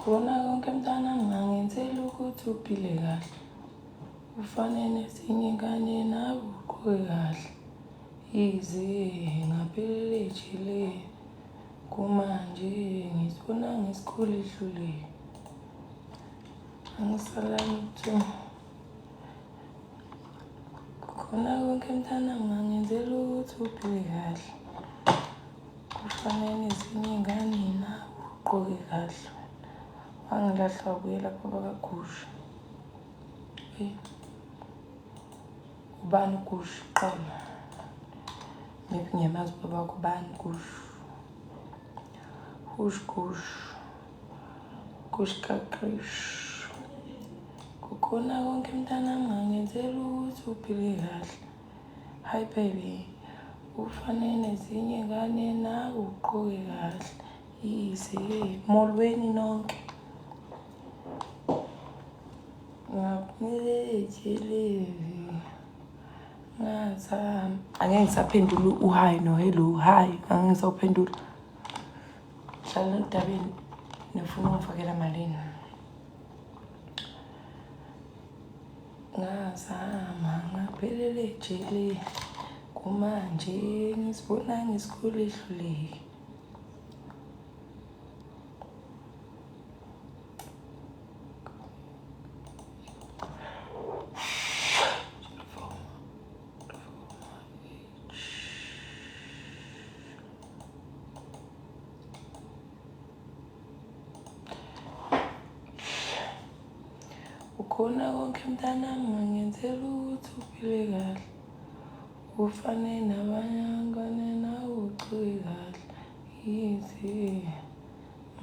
Khona konke mntana ngangenzela ukuthi uphile kahle. Ufane nezinye ingane nawe ugqoke kahle. Yize ngaphelele ejele kumanje ngizibona ngesikhule edlule. Angisala lutho. Khona konke mntana ngangenzela ukuthi uphile kahle. Ufane nezinye ingane nawe ugqoke kahle. Wangilahla wabuyela baba kaGushu. Ubani uGushu qala? Maybe ngiyamazi baba kubani Gushu. Gushu kaKrish. Kukhona konke mntana ngangenzela ukuthi uphile kahle. Hi baby. Ufane nezinye ingane nawe ugqoke kahle. Yize molweni nonke. Ngaphelele ejele ngazama. Angeke ngisaphendula uhayi no hello hayi. Angeke ngisawuphendula. Hlala endabeni nifuna ungifakela malini. Ngazama ngaphelele ejele kumanje ngizibona ngesikhule edlule. Khona konke mntana ngangenzela ukuthi uphile kahle. Ufane nabanye abangane nawe ugqoke kahle. Yize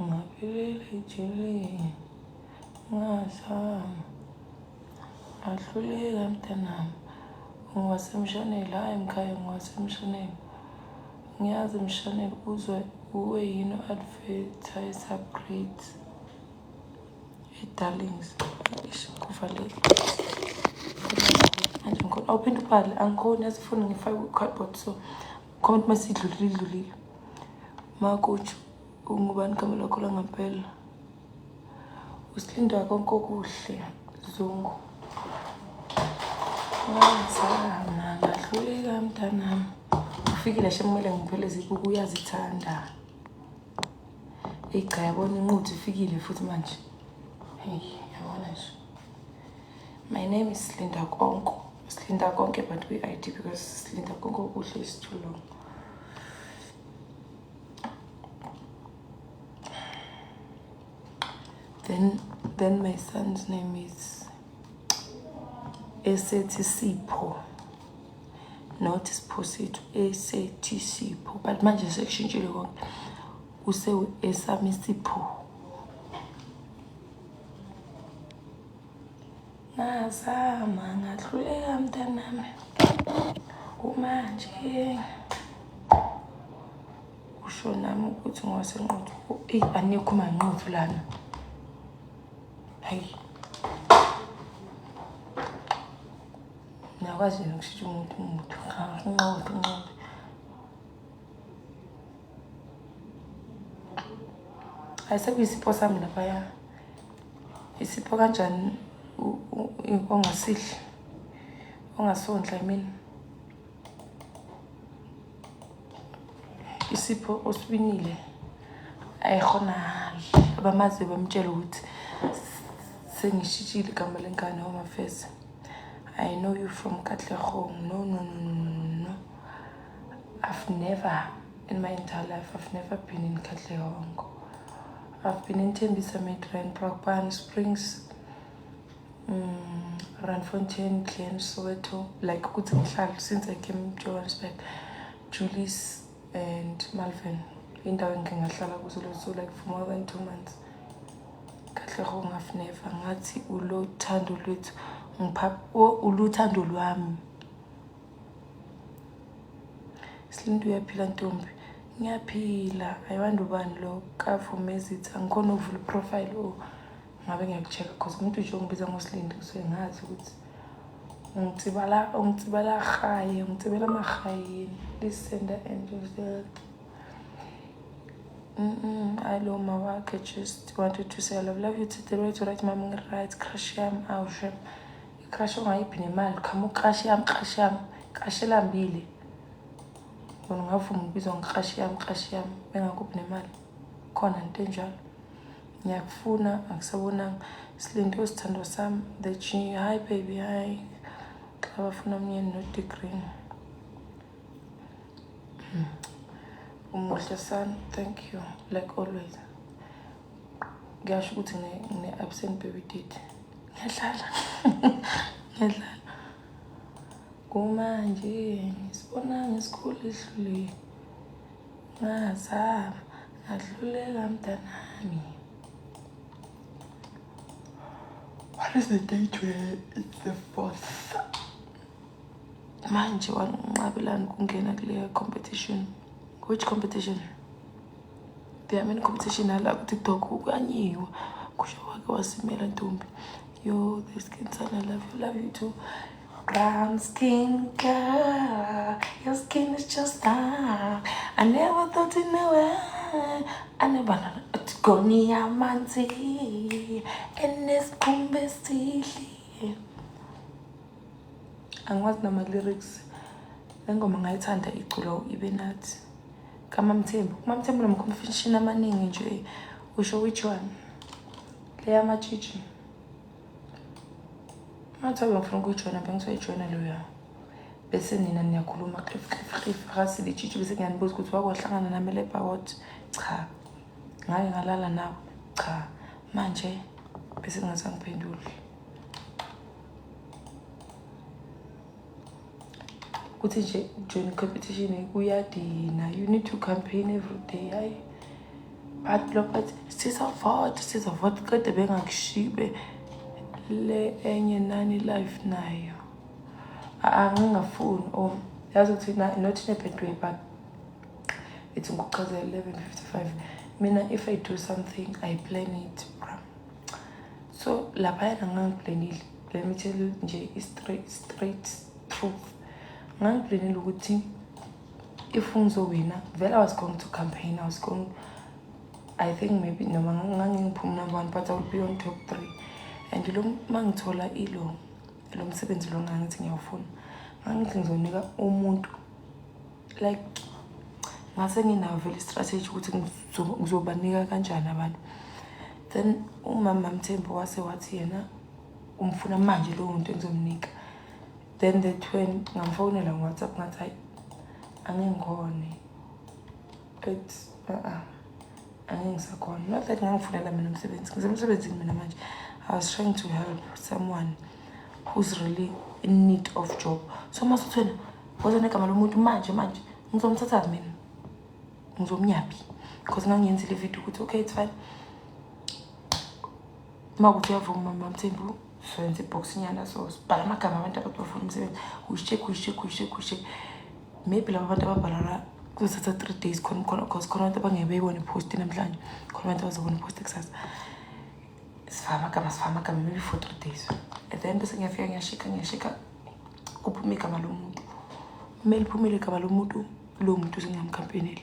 ngaphelele ejele ngazama. Ahluleka mntanami. Ungasemshanela hayi mkhaya ungasemshanela. Ngiyazi emshanela uzwe uwe yini advertise upgrades. Darlings. Kuvaleke. Manje ngikhona awuphinde ubhale angikhona yasifuna ngifake ku-cardboard so comment masidlulile. Makutsho ungubani igama lakho langempela. Usilinda konke okuhle Zungu. Ngazama ngahluleka mntanami. Ufikile nje kumele ngipheleze ibuku uyazithanda. Cha yabona inquthi ifikile futhi manje. Hey, yabona nje. My name is Linda Konko. Linda Konke but we ID because Linda Konko kuhle is too long. Then my son's name is Esethi Sipho. Not Sipho, Esethi Sipho. But manje sekushintshiwe konke. Use Esami Sipho. Ngazama ngahluleka mntanami. Kumanje usho nami ukuthi ngiwasenqothu. Anikho manqothu lana. Hayi. Nakwazi nokushiya umuntu. Nqothu. Ayisebisipho sami lapha ya. Isipho kanjani ongasihle. Ongasondla mina. Isipho osibinile. Ayikhona abamazi bamtshela ukuthi sengishitshile igama lengane omafeza. I know you from Katlehong. No. I've never in my entire life been in Katlehong. I've been in Tembisa, Midrand, Brakpan, Springs, Randfontein, Glen, Soweto, like since I came to Johannesburg, Julius and Malvern. In Dawengingahlala so like for more than 2 months. Katlehong I've never. Ngathi ulothando lwethu uluthando lwami. Silinda uyaphila ntombi. Ngiyaphila. Ayiwanda ubani lo kavumezitha ngikhona ukuvula profile ngabe ngiyakuchecka because umuntu nje ongibiza ngoSilindi kusuke ngazi ukuthi ungitsibala hayi ungitsibela amahayini. Please send the angels there. Hello, my work. I just wanted to say I love you to the way to write my right. Crush yam, awesome. Crush on my mal. Come crush yam, crush yam, Billy. When I have from Bizon, crush yam, when I go mal. Con and danger. Nyakfuna, Aksabuna, Slindo, Stando Sam, the Chi, hi baby, hi. Abafuna mnye no degree. Umuhle son, thank you, like always. Ngisho ukuthi ngine absent baby date. Ngiyadlala. Kumanje ngisibona ngesikhulu idlule. Ngazama, ngadlulela mntanami. What is the date where it's the 4th? Manje wanqabelani kungena kule competition. Which competition? There are many competition ala ku TikTok ukanyiwa. Kusho wake wasimela ntombi. Yo, the skin son, I love you too. Brown skin girl, your skin is just dark. I never thought in a way. I never know to go near manzi. And this kumbesili. Angiwazi nama lyrics. Lengoma ngayithanda iculo ibe nathi. Kamamthembu nomcompetition amaningi nje. Usho which one? Leya machichi. Mathabe ngifuna ukuyijoina bengizoyijoina loya. Bese nina niyakhuluma cliff hasi lichichi bese ngiyanibuza ukuthi wakwahlangana nami lePawot. Cha. Ngake ngalala nawe. Cha. Manje bese ngazangiphendula. Kuthi nje join competition kuyadina. You need to campaign every day. But look at sister vote kade bengakushibe le enye nani life nayo. Ngingafuni yazi ukuthi not in a bad way, but it's ngokuchaza 11:55. Mina if I do something I plan it. So lapha ngangiplanile. Let me tell you nje straight truth. Ngangiplanile ukuthi if ngizowina, vele I was going to campaign. I think maybe noma ngangiphuma number 1, but I would be on top 3. And lo mangithola lo msebenzi lo ngangithi ngiyawufuna. Ngangithi ngizonika umuntu like ngase nginayo vele strategy ukuthi ngizobanika kanjani abantu. Then umama Mthembu wathi yena umfuna manje lo muntu engizomnika. Then that when ngamfonela ngoWhatsApp ngathi angengikhona. It's angengisakhona. Not that ngangifunela mina umsebenzi. Ngisemsebenzini mina manje. I was trying to help someone who's really in need of job. So masuthena wazana igama lomuntu manje ngizomthatha mina. Ngizomnyapi. Because ngangiyenzile video ukuthi okay it's fine. Makuthi uyavuma mama Mthembu. So yenze box nyana so sibhala amagama abantu abafuna umsebenzi. Ucheck. Maybe laba bantu ababhala kuzothatha 3 days khona because khona abantu abangebeyibona ipost namhlanje. Khona abantu abazobona ipost eksasa. Sifama kama maybe for 3 days. At the end bese ngiyafika ngiyashika kuphume igama lomuntu. Mail phumile igama lomuntu lo muntu sengiyamcampaignela.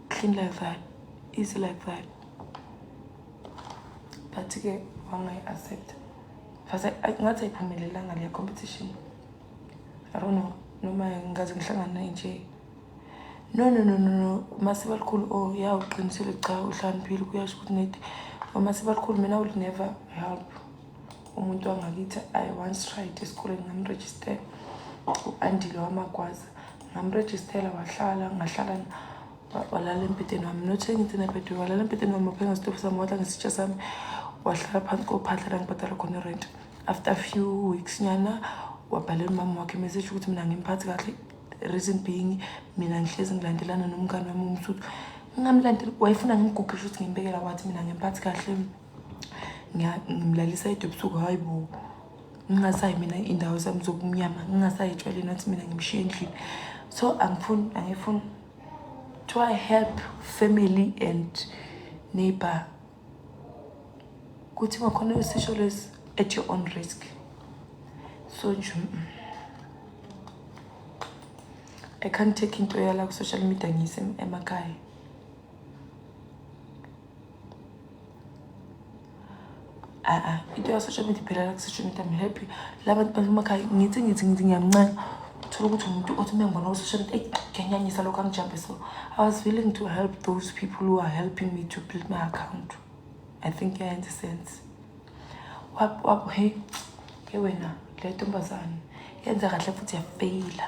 Clean like that, easy like that. But ke wangayi accept. Fase ngathi ayiphumelelanga le competition. I don't know noma ngaze ngihlangana nje. No. Masibalikhulu ya uqinisile cha uhlaniphile kuyasho ukuthi neti. Masibalikhulu mina I will never help umuntu wangakithi. I once tried esikoleni ngamregister uAndile waMagwaza. Ngamregistera wahlala ngahlala walala empeteni wami. Not saying it's in a bed walala empeteni wami phela ngesitofu sami wadla ngesitsha sami. Wahlala phansi kophahla la ngibhadala khona rent. After a few weeks nyana wabhalela mama wakhe message ukuthi mina ngimphathi kahle. Reason being mina ngihlezi ngilandelana nomngane wami uMsuthu. Ngamlandela wayefuna ngimgugushe ukuthi ngimbekela wathi mina ngimphathi kahle. Ngimlalisa ebusuku hayibo. Ngingasayi mina indawo zami zobumnyama. Ngingasayitshwala nathi mina ngimshiye endlini. So angifuni to help family and neighbor. Kuthi makhona usisho lesi at your own risk. So I can't take into yala ku social media ngise emakhaya. into ya-social media phela la ku-social media I'm happy labantu bantu emakhaya ngithi ngiyamncane uthola ukuthi umuntu othi uma ngibona ku-social media kuyanyanyisa lokho angijambe so I was willing to help those people who are helping me to build my account. I think yayenza sense. Hey ke wena le ntombazane yenza kahle futhi yafeyila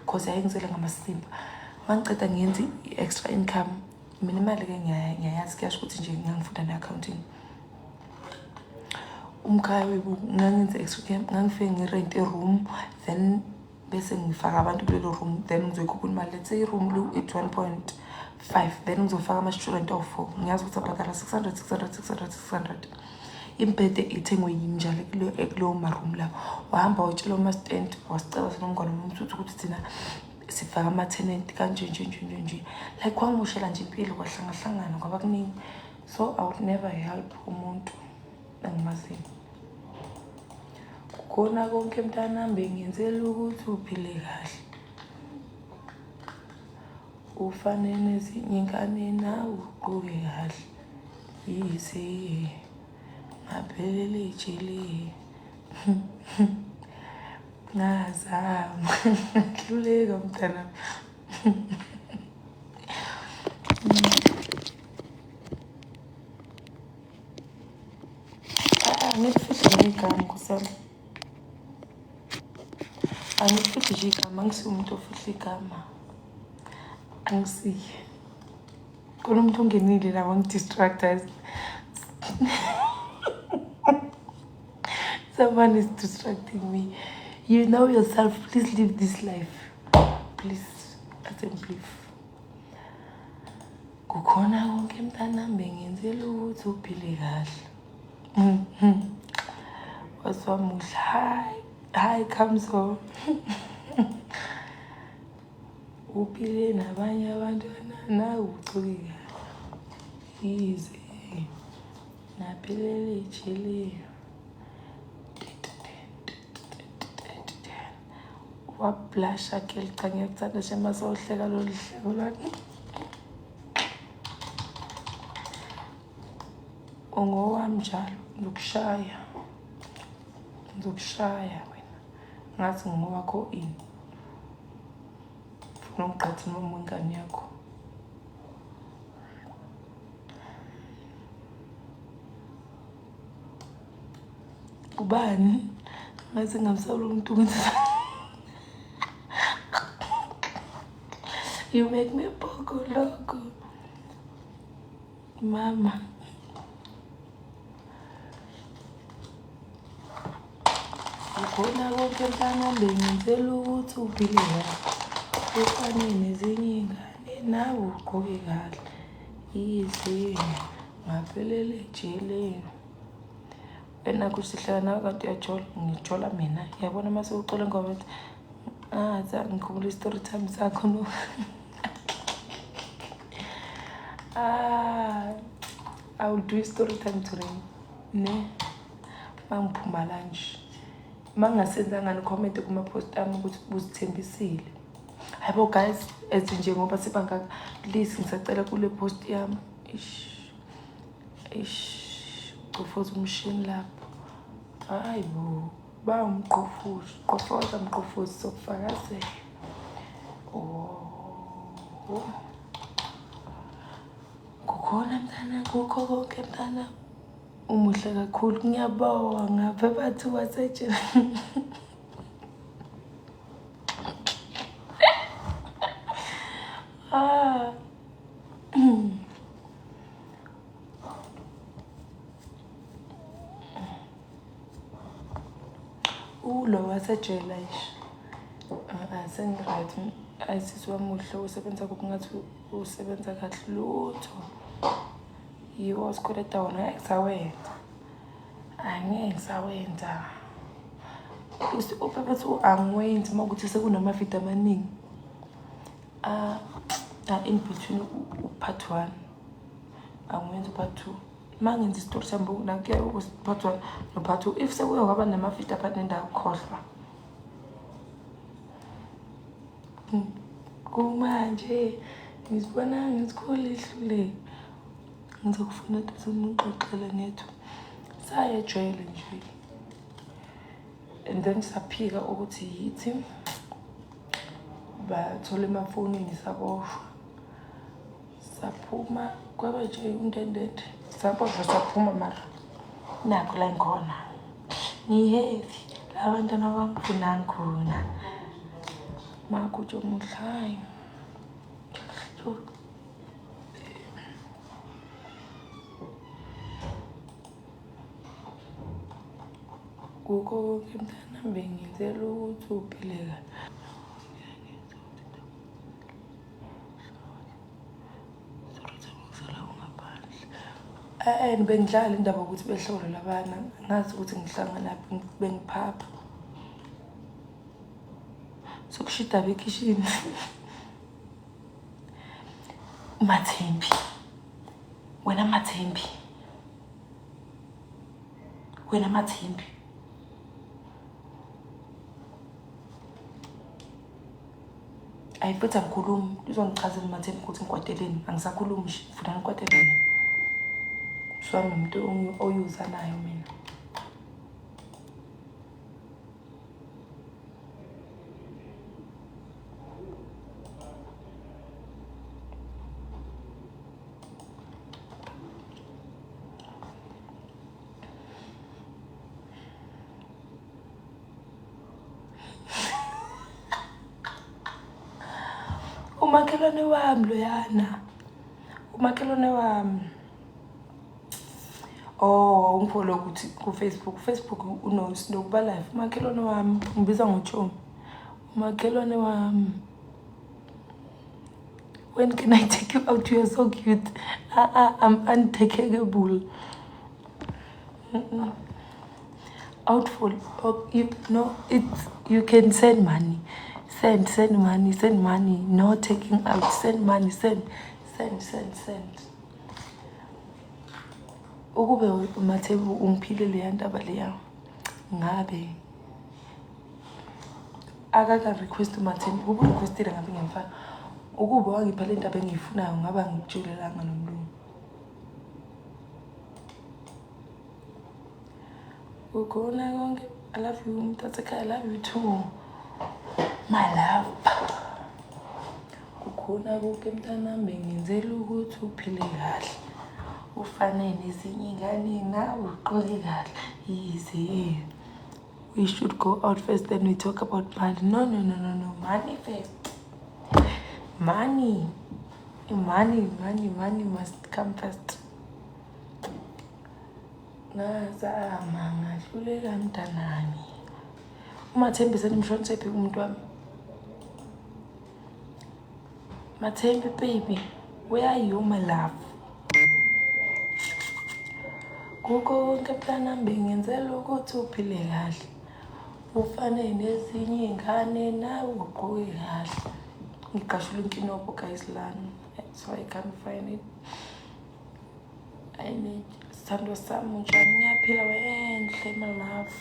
because yayingizela ngamasimba mangiceda ngiyenza i-extra income mina imali ke ngiyayazi kuyasho ukuthi nje ngangifunda ne-accounting umkhaya ngangenza extra ngangifike ngirent i-room then bese ngifaka abantu kulelo room then ngizoyikhupha imali let's say i-room lu at 1.5 then ngizofaka ama-student of 4 ngiyazi ukuthi abhadala 600 impede ithengwe yimi njalo kuleyo maroom lawo wahamba watshela uma-student wasicela sinomngane nomthuthu ukuthi thina sifaka ama-tenant kanje nje like kwangimoshela nje impilo kwahlangahlangana kwaba kuningi so I would never help umuntu engimaziyo khona konke mntanami bengenzela ukuthi uphile kahle ufane nezinye ingane nawe ugqoke kahle yize ngaphelele ejele ngazama hluleka mntanami ngifihla igama kusami angifihli nje igama angisiyo umuntu ofihla igama angisiye khona umuntu ungenile la wangidistractors someone is distracting me. You know yourself, please live this life. Please, attentive. Kukhona konke mntanami bengenzela ukuthi uphile kahle. Waswamuhla hi comes home. Uphile nabanye abantwana nawe ugcoke kahle. Yize ngaphelele ejele. Wablasha ke licanga yakuthanda shema sohleka lo lihleko lwakhe ongowami njalo ngizokushaya wena ngathi ngowakho ini funa umqathi noma ingane yakho ubani ngathi ngamsawula umuntu ukuthi you make me poco loco mama ukhona konke mntanami bengenzela ukuthi uphile kahle ufane nezinye ingane nawe ugqoke kahle yize ngaphelele ejele wena kusihlala nawe kanti uyajola ngijola mina yabona mase ucela ngoba ngikhumbula i-story time sakho no I will do a story time today ne mangiphuma lunch mangasenzanga comment kuma post ami ukuthi uzithembisile hayibo guys ezinje ngoba sebangaka please ngisacela kule post yami qofoza umshini lapho hayibo ba umqofushi qofoza umqofuzi sokufakazela kukhona mntana kukho konke mntana umuhle kakhulu ngiyabonga bathi wasetshela lo wasejela ish sengiright ayisizwa muhle usebenza ngokungathi usebenza kahle lutho yiwo sikoleta wona ngisawenza angeke ngisawenza upepethi angiwenzi uma ukuthi sekunamavidiyo amaningi in between part 1 angiwenzi part 2 mangenza isitori sami nakuya part 1 no part 2 if sekuyo kwaba namavidiyo aphanenda ukhohlwa kumanje ngizibona ngisikhole ihlule ngizokufuna ukuthi ngixoxele nethu saya ejele nje, and then saphika ukuthi yithi bathola emafonini saboshwa, saphuma kwaba nje undendende, saboshwa saphuma. Mara nakho la ngikhona ngiheavy, la bantwana bangifuna ngikhona makutsho muhlayo kukho konke mntana bengenzela ukuthi uphile kahle. And bengidlala indaba ukuthi behlolo labana, ngazi ukuthi ngihlanganaphi bengiphapha sokushida bekhishini. Mathembi, wena Mathembi, wena Mathembi, ayiphetha ngikhulumi, uzongichazela Mathembi ukuthi ngikwateleni, angisakhulumi nje, ngifuna ngikwateleni. Swami umuntu oyuzanayo mina. Umakhelwane wami loyana, umakhelwane wami. Oh, ungifolo ukuthi ku-Facebook unokuba live. Umakhelwane wami ngibiza ngoThomi. Umakhelwane wami, when can I take you out? You are so cute. I'm untakeable. Out for you can send money. Send money. No taking out. Send money. Send. Ukube uMathembu ungiphilele yandaba leya ngabe akaka request uMathembu kube requestile ngabe ngimfana ukube wangipha le ndaba engiyifunayo ngaba ngijulelanga nomlungu. Ukona konke, I love you mntasekhaya, I love you too my love. Ukhona konke mntanami bengenzela ukuthi uphile kahle, ufane nezinye ingane nawe uqoke kahle. Easy. We should go out first, then we talk about money. No. Money first. Money must come first. Ngazama ngadlulela mntanami. uMathembi senimshonise phi umuntu wami? Mathembi baby, where are you my love? Kukho konke mntanami bengenzela ukuthi uphile kahle, ufane nezinye ingane nawe uqoke kahle. Ngigashula inkinobho guys lana, so I can't find it. I need sithando sami njani, ngiyaphila wenhle my love.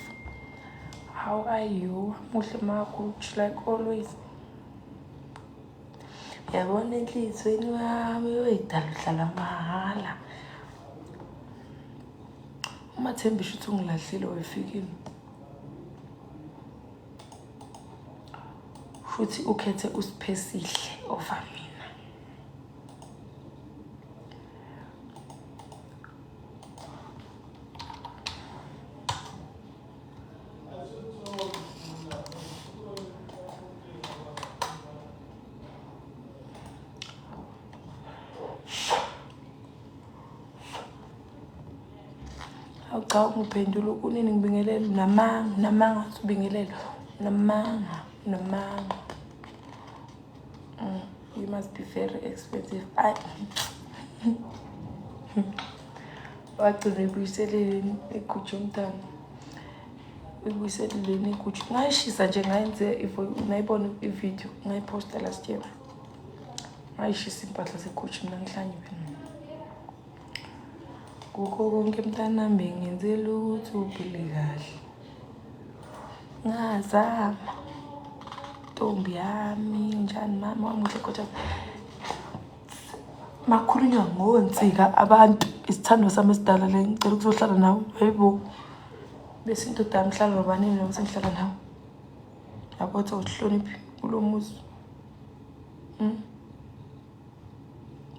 How are you? Muhle makuthi like always. Yabona enhlizweni wami uyidala uhlala mahala. uMathembi shuthi ungilahlile wefikile. Futhi ukhethe usiphesihle over mina. Awucha ngiphendula kunini ngibingelele namanga ubingelele namanga. You must be very expensive. Wagcina ebuyiseleni egutsha umntana. Ebuyiseleni egutsha. Ngayishisa nje ngayenze ngayibona ivideo ngayiposta last year. Ngayishisa impahla segutsha mina ngihlanye phela. Kukho konke mntanami bengenzela ukuthi uphile kahle. Ngazama Ntombi yami njani mama wamuhle kodwa makhulunywa ngonsika abantu isithando sami esidala le ngicela ukuzohlala nawe hayibo bese indoda yami hlala babanini noma sengihlala nawe yabo uthi uhloniphi kulo muzi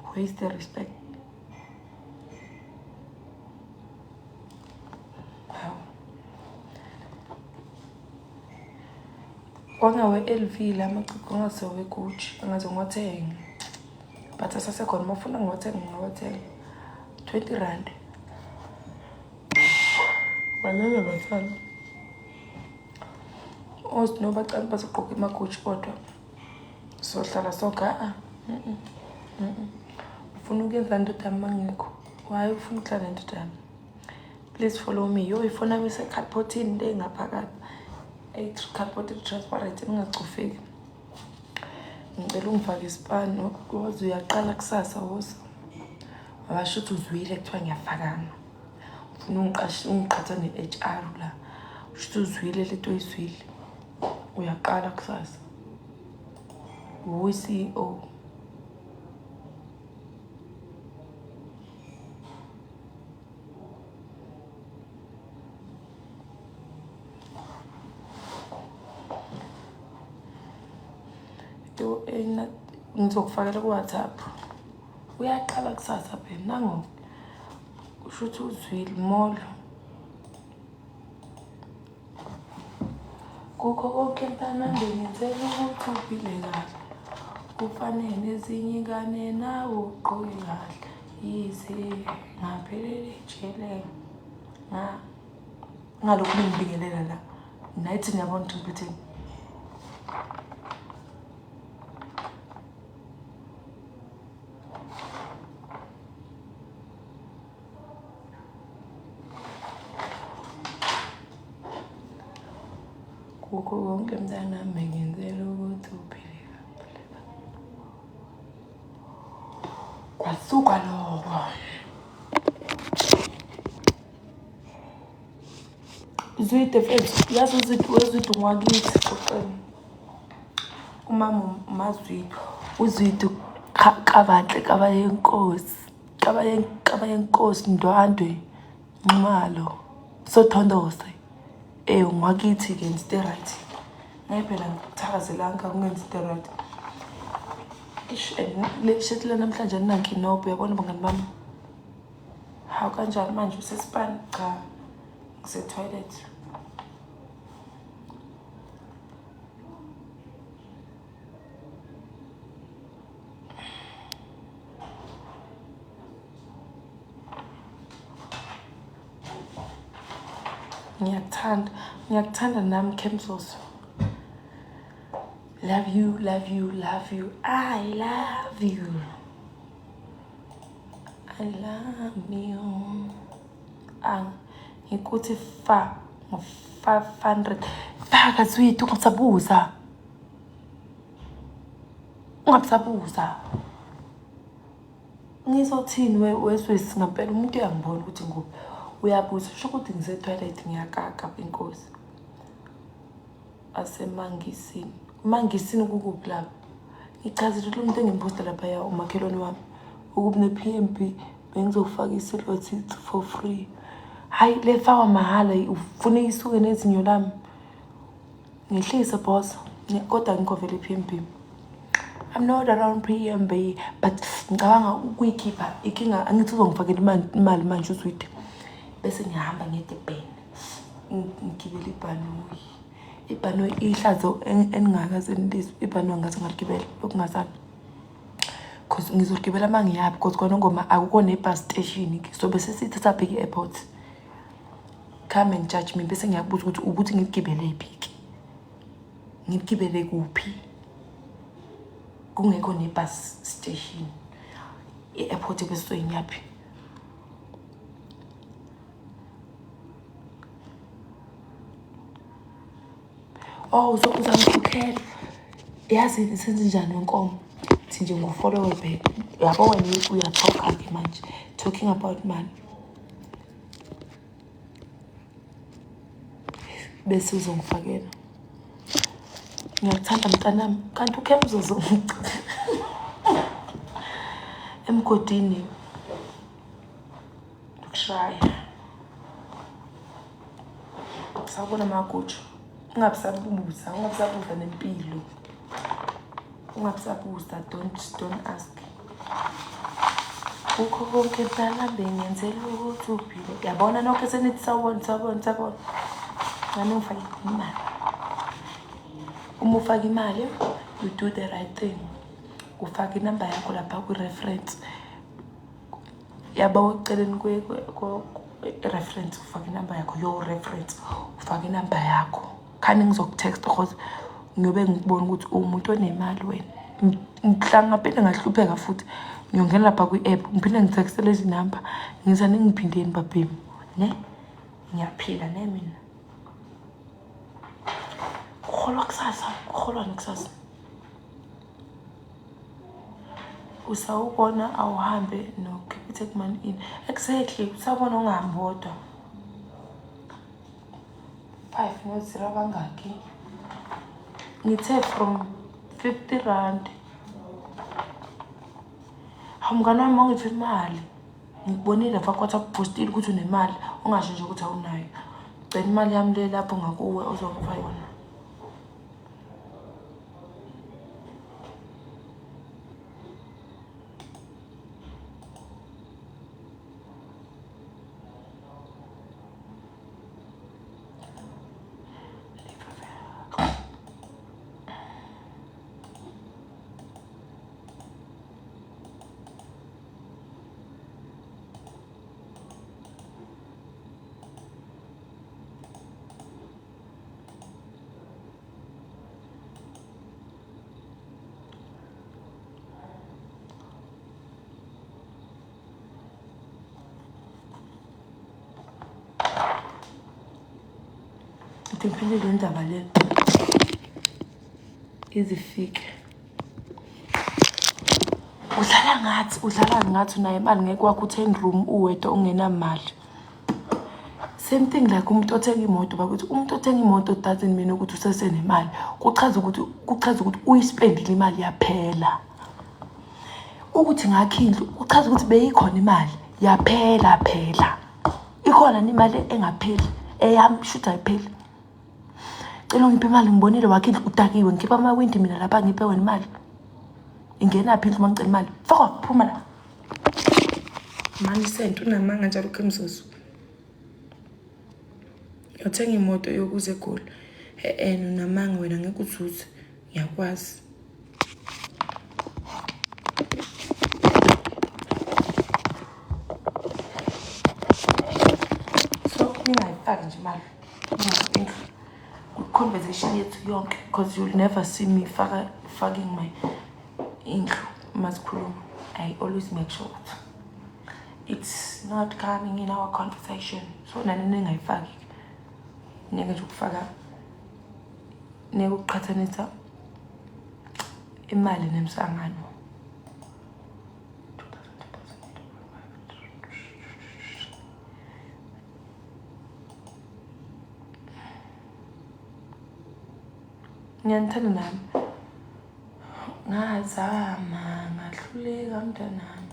where is the respect kwangawe LV la maciko ngasewe Gucci angaze ngwathenga but asasekhona mafuna ngwathenga ngawathenga 20 rand banana bathana no bacala bazogqoka amaGucci kodwa sohlala sonke ufuna ukuyenza indoda yami mangekho why ufuna ukuhlala indoda yami please follow me yo ifona bese carpotini le ngaphakathi carport transparent ngingacufeki ngicela ungifake isipano wazi uyaqala kusasa woza abasho ukuthi uzwile kuthiwa ngiyafakana ufuna ungiqhatha ne-HR la usho uzwile lento oyizwile uyaqala kusasa uyi-CEO ngizokufakela ku-WhatsApp uyaqala kusasa phela nango usho ukuthi uzwile molo kukho konke mntanami ngenzela ukuthi uphile kahle kufanele ezinye ingane nawe ugqoke kahle yize ngaphelele ejele ngalokhu ngibingelela la nathi ngiyabona ukuthi ngikuthini kukho konke mntanami ngenzela ukuthi uphile kahle kwasuka lokho Zwide mfethu yazi uzwide ngwakithi xoxeni umama mazwide uzwide kabanhle kabayenkosi ndwandwe Nxumalo sothondose ngwakithi ke steroid ngayiphela ngithakazelanga kungenza steroid le shit la namhlanje nanki nobo uyabona bangani bami hawu kanjani manje usespan cha ngise toilet Ngiyakuthanda nami Kemzozo. Love you. I love you. Ngikuthi 500. Faka Zwide ungabisabuza. Ngizothini weswesi ngampela umuntu uyangibona ukuthi nguphi. Uyabuza usho ukuthi ngise toilet ngiyakaka inkosi asemangisini kukuphi lapho ngichazile lo muntu engimposta lapha ya umakhelwane wami ukuba ne-PMB bengizofaka isiloti for free hayi lefawa mahala ufuna isuke nezinyo lami ngihlisa boss kodwa ngikovela i-PMB I'm not around PMB but ngicabanga ukuyikhipha ikinga angithi uzongifakela imali manje uzwide bese ngihamba ngedebheni ngigibela ibhanoyi ihlazo eningakaze nilizwe ibhanoyi ngaze ngaligibela okungazani because ngizogibela mangiyaphi because khona ngoma akukho nebus station so bese sithi sabheka airport come and judge me bese ngiyakubuza ukuthi ngigibele iphiki ngigibele kuphi kungekho nebus station i-airport bese soyinyaphi uzangikhukhela yazi senze njani wenkomo thi nje ngufollow back yabo wena uyatalka ke manje talking about money bese uzongifakela ngiyakuthanda mntanami kanti Kemzozo emgodini ukushaya. Sawubona Magutsho, ungabisabuza nempilo. Ungabisabuza, don't ask. Kukho konke mdala bengenzela ukuthi uphile. Yabona nonke senithi sawubona. Ngani ufake imali. Uma ufaka imali, you do the right thing. Ufaka inamba yakho lapha ku-reference. Yaba uceleni reference, ufaka inamba yakho, your reference, ufaka inamba yakho. Khani ngizokutext because ngiyobe ngikubona ukuthi umuntu onemali wena. Ngihlangaphe ngahlupheka futhi. Ngiyongena lapha kwi-app, ngiphinde ngitextele lezi namba. Ngizane ngiphindeni babhemi, ne? Ngiyaphila ne mina. Kukholwa kusasa. Usawubona awuhambe no-Capitec Money in. Exactly, usabona ungahambi wodwa. 5 no-0 bangaki? Ngithe from 50 rand. Mngani wami ungiphe imali. Ngikubonile fakwathi akupostile ukuthi unemali, ungasho nje ukuthi awunayo. Cela imali yami le lapho ngakuwe ozongipha yona. Ngiphinde le ndaba le izifike. Udlala ngathi unayo imali ngeke wakho u-10 room uwedwa ungenamali. Same thing like umuntu othenga imoto bakuthi umuntu othenga imoto doesn't mean ukuthi usesenemali. Kuchaza ukuthi uyispendile imali yaphela. Ukuthi ngakhindlu kuchaza ukuthi beyikhona imali yaphela phela. Ikhona imali engapheli eyami should ayipheli. Cela ngiphe imali ngibonile wakhindlu udakiwe ngikhipha amawindi mina lapha ngiphe wena imali. Ingena phindlu mangicela imali. Faka phuma la. Manje sento unamanga njalo kemzuzu. Uthenga imoto yokuze eGoli. Unamanga wena ngeke uzuze. Ngiyakwazi. So ningayifaki nje imali. Conversation yethu yonke because you'll never see me fucking my intro maskulum. I always make sure it's not coming in our conversation. So nani ningayifaki. Nenge nje ukufaka ukuqhathanisa imali nemsangano. Ngiyanithanda nami. Ngazama ngahluleka mntanami.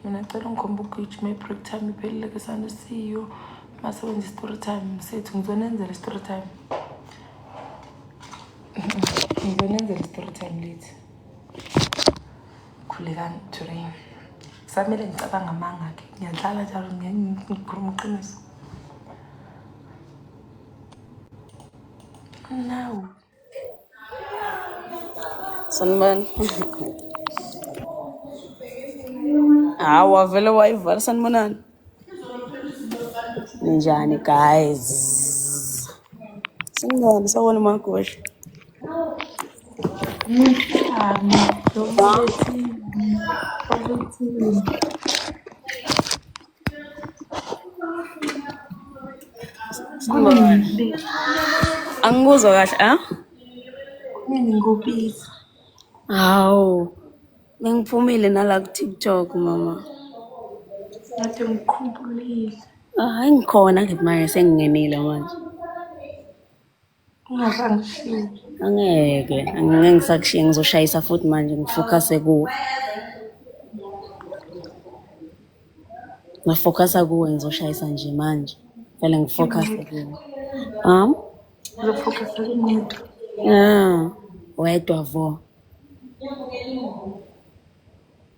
Mina ngicela ngikhomba ukugijima break time iphelile ke sanda see you. Masebenza story time sethu ngizonenzela story time. Ngizonenzela story time late. Khulekani today. Samele ngicabanga amanga ke. Ngiyadlala njalo ngikhuluma iqiniso. Now. Sanman. Hawa vele wayivala sanibonani. Ninjani guys? Sanibonani sawona Magosha. Angikuzwa kahle, Mina ngobisi. Hawu. Bengiphumile nala ku-TikTok mama. Ngathi ngikhumbulile. Hayi ngikhona ke manje sengingenile manje. Ungazangishiya. Angeke ngisakushiya ngizoshayisa futhi manje ngifocuse kuwe. Ngafocusa kuwe ngizoshayisa nje manje. Vele ngifocuse kuwe. Uzofocusa kumuntu. Wedwa vo.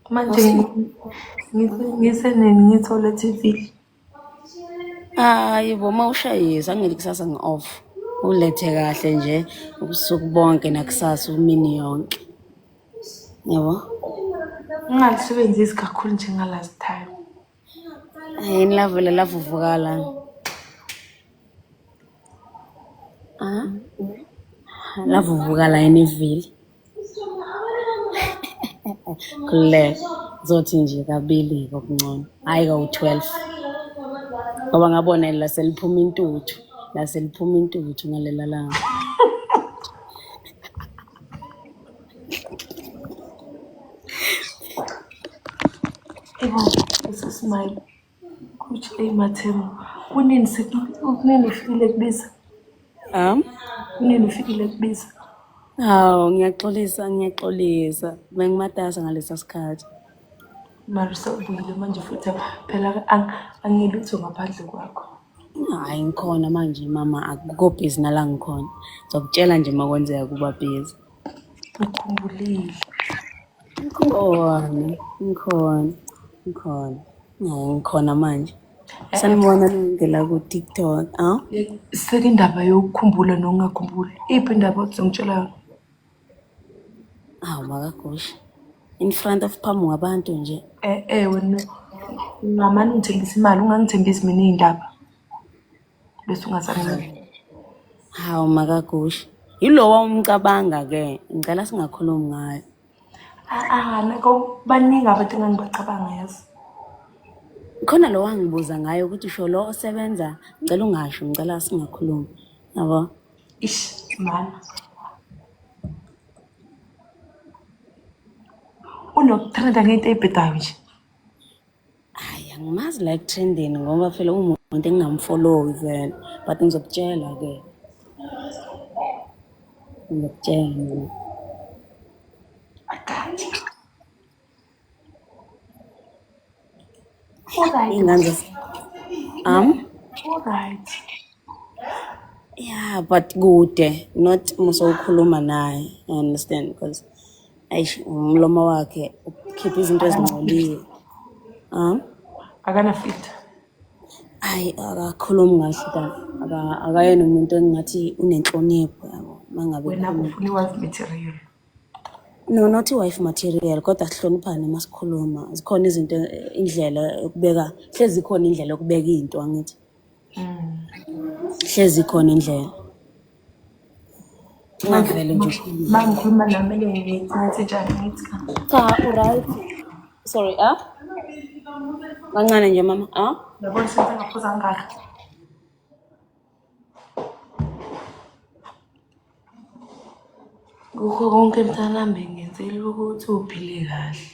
Manje ngiseneni ngithole TV. Hayi bo mawushayisa angeli kusasa ngi-off. Ulethe kahle nje ubusuku bonke nakusasa umini yonke. Yabo? Ungalisebenzisi kakhulu njengalast time. Yini lavele lavuvukala. Lavuvukala yini ivili. Kule zothi nje kabili kokungcono. Hayi ka-12. Ngoba ngabona la seliphuma intuthu. La seliphuma intuthu ngalela langa. Smile. Kuthi eyimathemo. Kunini ufikile kubiza? Kunini ufikile kubiza? Hawu ngiyaxolisa. Bengimatasa ngalesa sikhathi. Mara sawubuyile manje futhi phela angilutho ngaphandle kwakho. Hayi ngikhona manje mama akukho busy nala ngikhona. Ngizokutshela nje makwenzeka kuba busy. Ngikhumbulile. Ngikhona manje. Sanibona ngela ku TikTok, Sekindaba yokukhumbula nokungakhumbuli. Iphi indaba ozongitshela yona? Makagusha. In front of phamu ngabantu nje. Wena ngamani ngithembisa imali ungangithembisi mina izindaba. Bese ungazange. Makagusha. Yilowa umcabanga ke. Ngicela singakhulumi ngayo. Nako baningi abantu engangibacabanga yazi. Khona lo wangibuza ngayo ukuthi usho lo osebenza ngicela ungasho ngicela singakhulumi. Yabo? Mana. Unokutrenda ngento ebhedayo nje. Hayi angimazi like trending ngoba phela umuntu engingamfollow vele but ngizokutshela ke. Ngiyakutshela. Alright. Alright. Yeah, but kude not musawukhuluma naye. I understand because umlomo wakhe ukhipha izinto ezingcoliwe. Akana filter. Hayi akakhulumi kahle akayena umuntu engathi unenhlonipho yabo mangabe wena ufuna wife material. No, not wife material kodwa sihloniphane masikhuluma. Zikhona izinto indlela yokubeka hlezi khona indlela yokubeka into angithi. Hlezi khona indlela. Ngavele nje mangikhuluma nami ngithi njani ngithi right. Sorry, kancane nje mama, yabona senze ngaphuza ngaka. Kukho konke mntanami ngenzela ukuthi uphile kahle.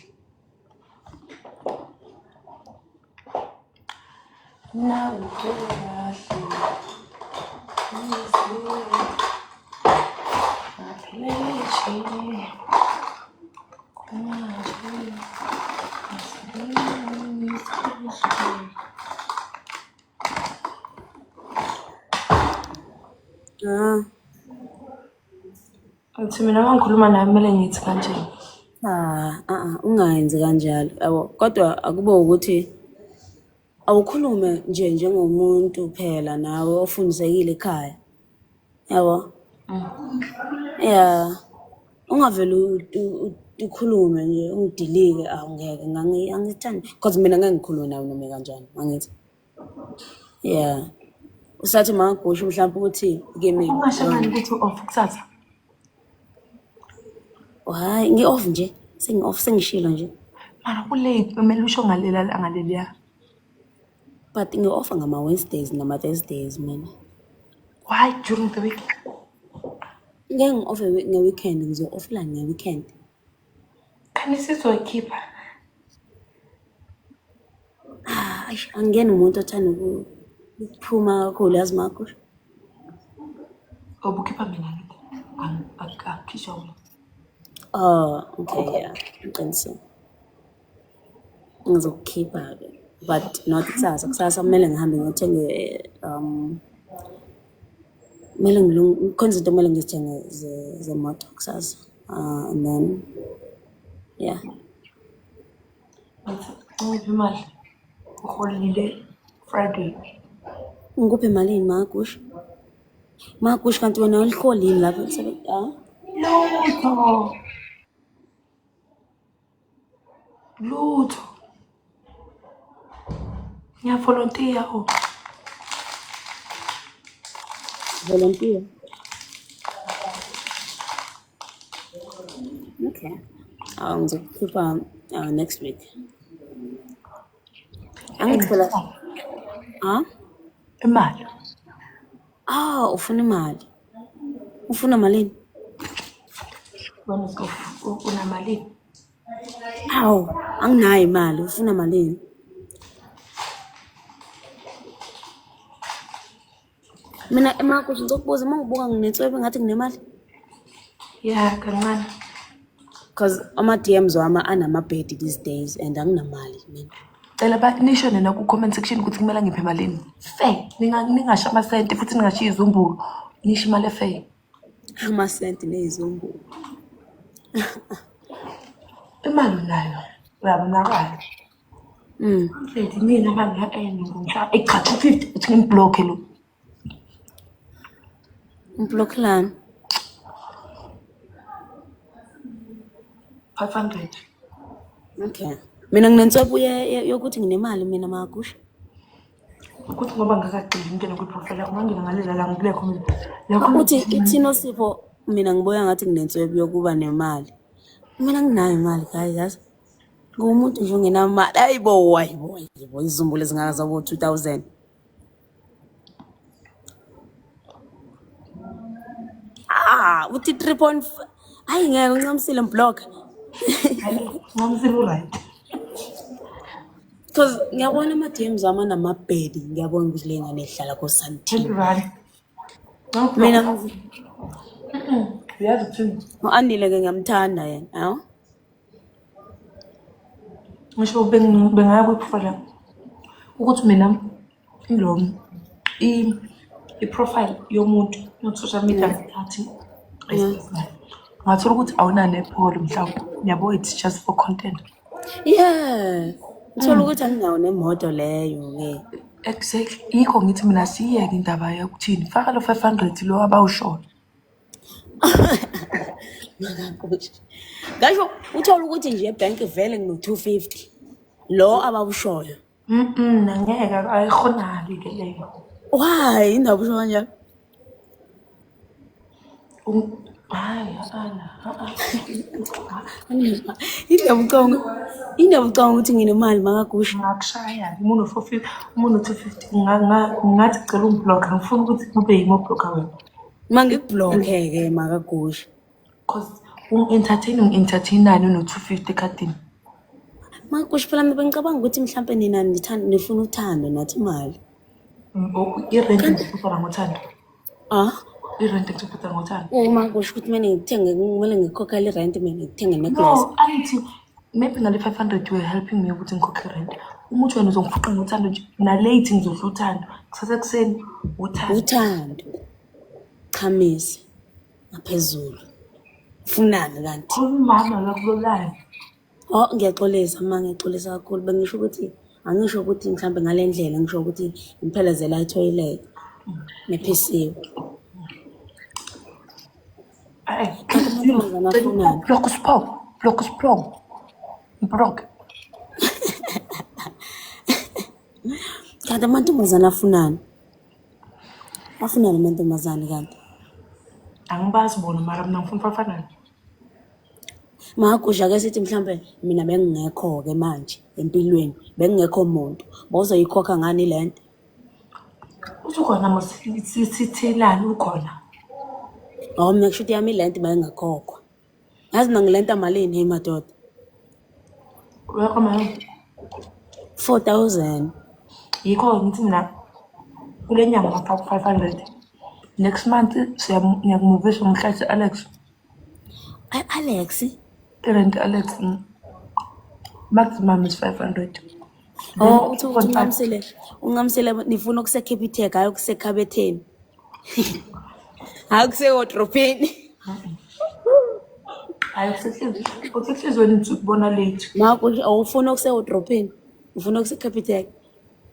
Nawe uphile kahle. Uthi mina mangikhuluma nami kumele ngithi kanjani? Ungayenzi kanjalo yabo kodwa akube ukuthi awukhulume nje njengomuntu phela nawe ofundisekile ekhaya yabo. Yeah, ungavele ukhulume nje ungidilike angeke angithandi because mina ngeke ngikhulume nawe noma kanjani angithi. Yeah, usathi makagusha mhlawumbe ukuthi kimi Ungashangani ukuthi off kusasa. Hayi ngi-off nje sengi-off sengishilo nje. Mara kule kumele usho ngaleliya. But ngi-off ngama-Wednesdays nama-Thursdays mina. Why during the week? Ngeke ngi-off nge-weekend ngizo-offline nge-weekend. Khani sizoyikhipha. Eish, angiyena umuntu othanda ukuphuma kakhulu yazi Magusha. Obukhipha mina ngithi akukhishwa wena. Oh, okay, yeah. Ngiqinisile. Ngizokukhipha-ke. But not kusasa. Kusasa kumele ngihambe ngiyothenga kumele khona izinto kumele ngizithenge zemoto kusasa. And then yeah. Ngiphi imali? Uholile Friday. Ngikuphi malini Magusha? Magusha kanti wena uliholini lapho emsebenzini? Lutho. Ngiyavolontiya oh. Volunteer. Okay. Ngizokukhipha next week. Angicela. Imali. Ufuna imali. Ufuna malini? Wena unamalini? Anginayo imali. Ufuna malini? Mina Magusha ngizokubuza uma ngibuka nginetswebe ngathi nginemali. Yeah, kancane. Because ama-DMs wami anamabhedi these days and anginamali mina. Cela nisho nina ku-comment section ukuthi kumele ngiphe malini. Fair. Ningasho amasenti futhi ningashiya izumbulo. Nisho imali efair. Amasenti nezumbulo. Imali unayo. Uyabonakala. Mfethu mina manje ngiyaqala cha 250 uthi ngiblock lo. Ngiblokelani? 500. Okay. Mina nginenswebo yokuthi nginemali mina Magusha. Ukuthi ngoba ngakagcini ngene kwi-profile yakho ngangena ngalela la ngibulekho mina. Uthi ithino Sipho mina ngiboya ngathi nginenswebo yokuba nemali. Mina nginayo imali guys yazi. Ngumuntu nje ongenamali. Hayibo izumbulo ezingaka zabo 2000. Uthi 3.5. Hayi ngeke uncamisile mblock. Ngomzilo right. Because ngiyabona ama-DMs wami anamabhedi ngiyabona ukuthi le ngane ihlala ko-Sandton. Mina uyazi ukuthini? u-Andile-ke ngiyamthanda yena, yawo? Ngisho bengaya kwi-profile yakho ukuthi mina i-profile yomuntu no-social media ngathi ngathola ukuthi awunanepholo mhlawumbe yabo it's just for content. Yeah. Ngithola ukuthi anginawo nemoto leyo-ke. Exactly. Yikho ngithi mina siyeke indaba yokuthini. Faka lo 500 lo abawushoyo. Ngasho uthola ukuthi nje ebhank vele ngino-250 lo abawushoyo. Nangeke ayikhonali ke leyo. Why indaba usho kanjalo? Hayi indaba ucanga ukuthi nginemali Magusha. Ngakushaya umuntu 450 umuntu 250 ngathi cela ungiblock ngifuna ukuthi kube yimo blocker wena. Mangikublock-ke Magusha. Because ungi-entertainani no-250 ekhadini. Magusha phela mina bengicabanga ukuthi mhlampe nina nifuna uthando nathi imali. I-rent ngizokubhadala ngothando. I-rent ngizokubhadala ngothando. Magusha ukuthi kumele ngikhokhele i-rent mina ngithenge necklace. No, angithi maybe ngale 500 you are helping me ukuthi ngikhokhe rent. Umuthi wena uzongifuqa ngothando nje na-late ngizodla uthando. Kusasa ekuseni Uthando. Qhamisa ngaphezulu. Funani kanti? Umama lakulolani. Ngiyaxolisa ngiyaxolisa kakhulu bengisho ukuthi angisho ukuthi mhlambe ngale ndlela ngisho ukuthi ngiphelezela i-toilet nephisiwe. Block sprong. Block. Kanti amantombazane afunani? Afunani amantombazane kanti? Angibazi bona mara mina ngifuna 500. Magusha-ke sithi mhlambe mina bengingekho-ke manje empilweni bengingekho muntu bawuzoyikhokha ngani le nto? Usukhona mosithilani ukhona. Mina kusho ukuthi yami le nto mayingakhokhwa. Yazi mina ngilenta malini hey madoda? uyakho manje 4,000. yikho ngithi mina kule nyanga ngafaka 500 next month ngiyakumuvisa umhlathi Alex Alex, rent Alex maximum is 500 oh uthi ungamsele nifuna ukuse Capitec hayi ukuse Kabetheni. Hayi kuse wardrobe. hayi usehlizwe wena nithi ukubona late Mako awufuna ukuse wardrobe. Ufuna ukuse Capitec.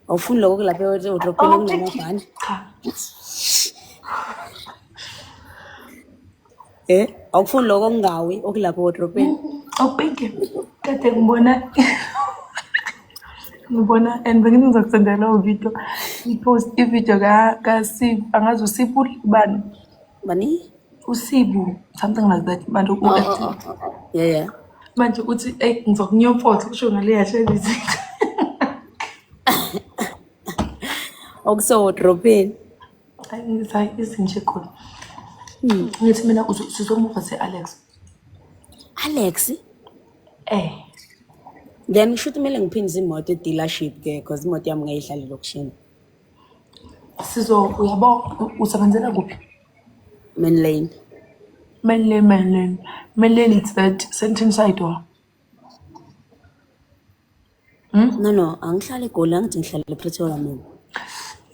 Awufuni lokho kulapha wardrobe kunamabhani. cha Awufuni lokho kungawi okulapha wardrobe. awubheke kade ngibona and bengini ngizokusendela video ipost ivideo ka Sibu angazi uSibu bani Bani? uSibu something like that manje Yeah. manje uthi ngizokunyopotha kusho ngale yahle izinto Okuse wardrobe. hayi izinje khona ngithi mina sizomuva se-Alex Alex, then shoot kumele ngiphindise imoto dealership ke because imoto yami ngayihlala lokushini. uyabo usebenzela kuphi Main lane. Main lane it's that Sandton side or No, angihlala eGoli angithi ngihlala ePretoria mina.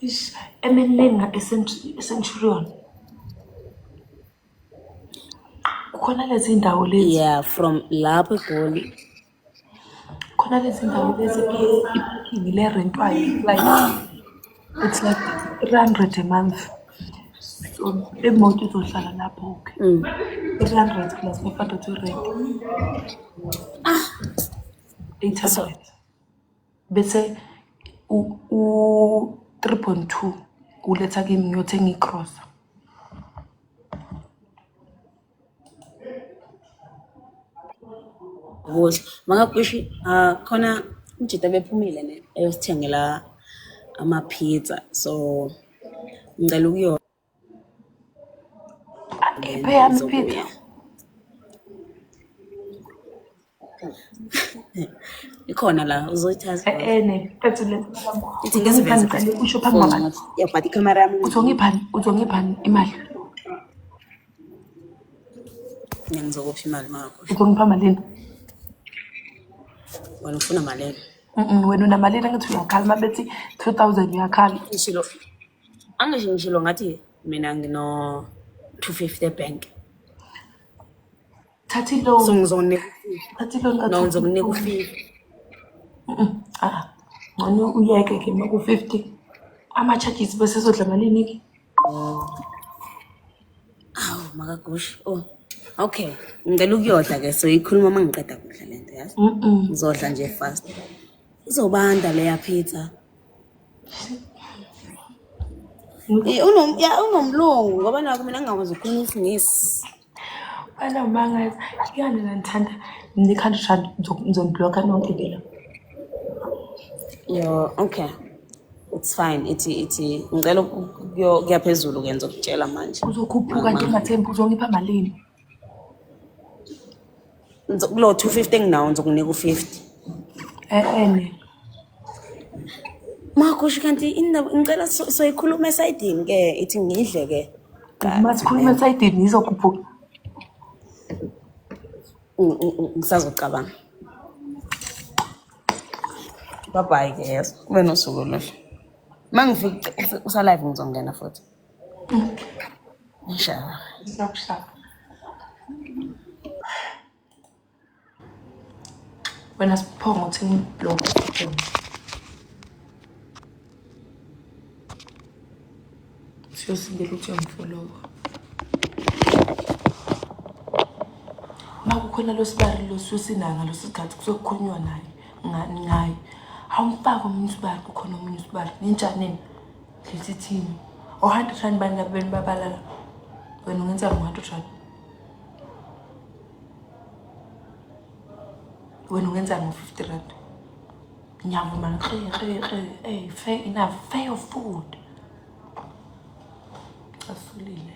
ish main lane Centurion khona lezi indawo lezi Yeah, from lapho eGoli. khona lezi indawo lezi iparking le rentwayo like it's like 300 a month so imoto izohlala lapho okay 300 plus 500 to rent 800 bese u 3.2 uletha kimi ngiyothenga icross Ukuthi makakushi khona umjita bephumile ne eyosithengela ama-pizza so ngicela ukuyo ngiphe yami pizza ikhona la uzoyithatha. nephethu lezi Ithi ngeziveze usho phambi kwabantu yeah but ikamera yami uzongiphani imali ngizokupha imali makho. uzongipha malini Wena ufuna malini? wena unamalini ngithi uyakhala mabethi 2000 uyakhala Ngishilo ngathi mina ngino 250 ebank. thathi loan So ngizokunika no ngizokunika u50. ngani uyeke ke maku 50 ama-charges bese sodla malini ke Awu makagushi. Oh. Okay. Ngicela ukuyodla ke so ikhuluma mangiqeda kudla lento yazi. Ngizodla nje fast. Izobanda leya pizza. Unomlungu ngoba nako mina ngingakwazi ukukhuluma isingisi. ana mangazi yani ngithanda ni-100 ngizonibloka nonkelela Yo, okay. It's fine. Ithi ngicela kuya phezulu ke ngizokutshela manje. uzokhuphuka nje ungathembi uzongipha malini Kulo 250 enginawo ngizokunika u50. ne Makusho kanti indaba ngicela soyikhuluma esayidini ke ithi ngidle ke. masikhuluma esayidini izokhuphuka Ngisazocabanga. Bye ke yes. Kube nosuku oluhle. Mangifika usalive ngizongena futhi. Inshallah. ngizokushaya wena siphongo uthenga lokho siyosindela ukuthi uyangifolowa makukhona lo sibari lo susinanga lo sikhathi kusokukhonywa naye ngaye awumfaka omunye usibari kukhona omunye usibari ninjaneni lesi team o100 rand bani labeni babalala wena ungenza ngo100 rand wena ungenza ngo50 rand ngiyavuma fair enough fair food asulile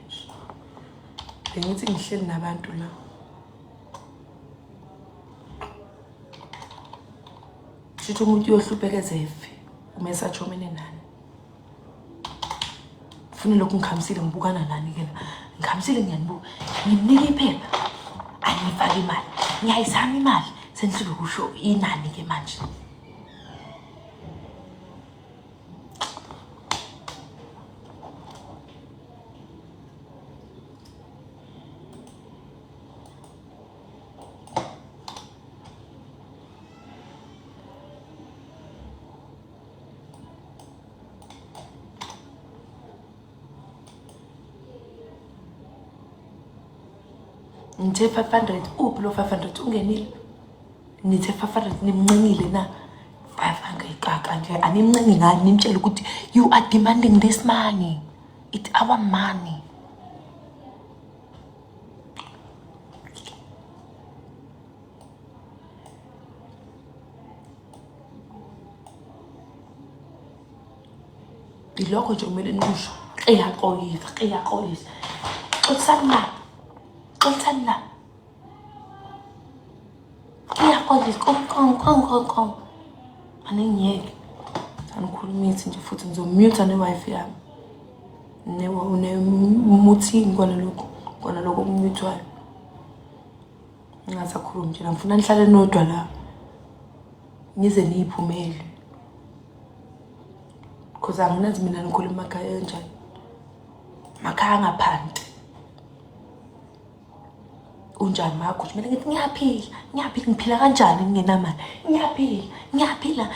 bengithi ngihleli nabantu la Shuthi umuntu uyohlupheka ezefe uma esajomene nani. Ufuna lokhu ngikhamisile ngibukana nani ke la. Ngikhamisile ngiyanibuka. Ngimnika iphepha. Angifake imali. Ngiyayizama imali. Senhlule ukusho inani ke manje. Ngithe 500 uphi lo 500 ungenile. Nithe 500 nimncencile na 500 kaka nje animncenci ngani nimtshela ukuthi you are demanding this money. It's our money. Diloko nje kumele nikusho eyaxolisa Xothani la. Iyaxolisa kong. Anengiyeke. Sanikhulumithi nje futhi ngizomute ne-wifi yami. Muthini kona lokho okumutwayo. Ngingasakhulumi nje ngifuna nihlale nodwa la. Nize niyiphumele. Because anginazi mina ngikhuluma emakhaya kanjani. Makhaya ngaphansi. Unjani makho? Kumele ngithi ngiyaphila ngiphila kanjani ngingenamali. Ngiyaphila.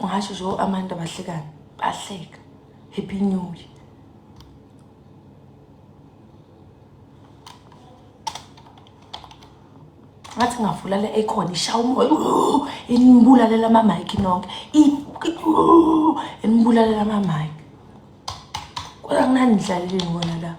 Ngasho nje Amanda bahlekana. Bahleka. Happy New Year. Ngathi ngavula le aircon ishaya umoya. Enibulalela ama mic nonke. Enibulalela ama mic. Kodwa kunani nidlalele ngibona la.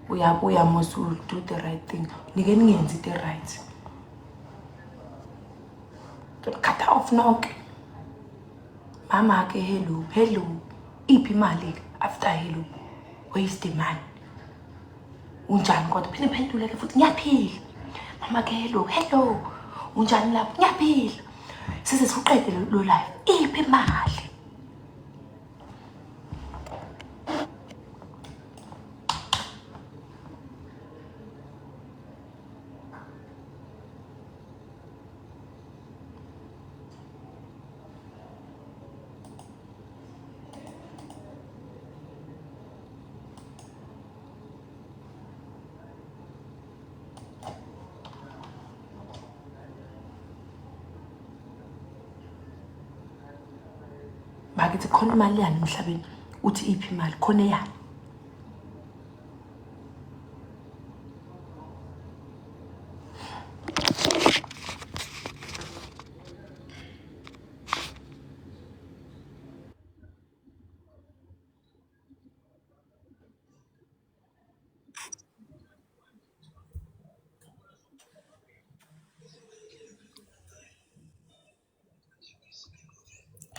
Uyabuya must do the right thing. Nike ngiyenzi the right. Cut off nonke. Mama ke hello. Iphi imali after hello. Waste the money. Unjani kodwa phenduleke futhi ngiyaphila. Mama ke hello. Unjani lapho? Ngiyaphila. Size siqede lo live. Iphi imali? Bakithi khona imali yani emhlabeni uthi iphi imali khona yani